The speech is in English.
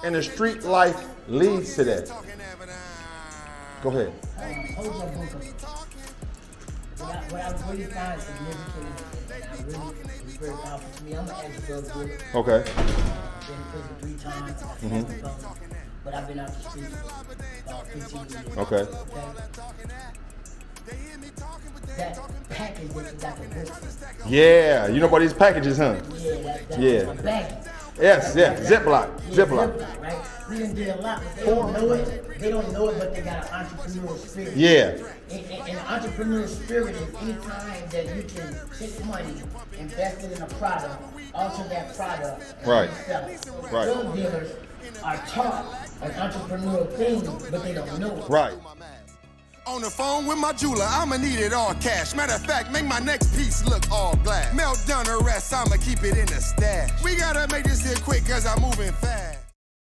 and the street life leads to that. Go ahead. Hold your book up. What I really find significant and I really is very powerful to me, I'm an ex-drug dealer. Okay. I've been in prison 3 times. But I've been out the streets for about 15 years. Okay. That package that you got the book for. Yeah, you know about these packages, huh? Yeah, a baggie. Yes, Ziploc. Ziploc. Right? We done did a lot, but they don't know it. They don't know it, but they got an entrepreneurial spirit. Yeah. And the entrepreneurial spirit is any time that you can take money, invest it in a product, alter that product, and Right. sell it. Right. Drug dealers are taught an entrepreneurial thing, but they don't know it. Right. On the phone with my jeweler, I'ma need it all cash. Matter of fact, make my next piece look all glass. Melt down the rest, I'ma keep it in the stash. We gotta make this here quick, cause I'm moving fast.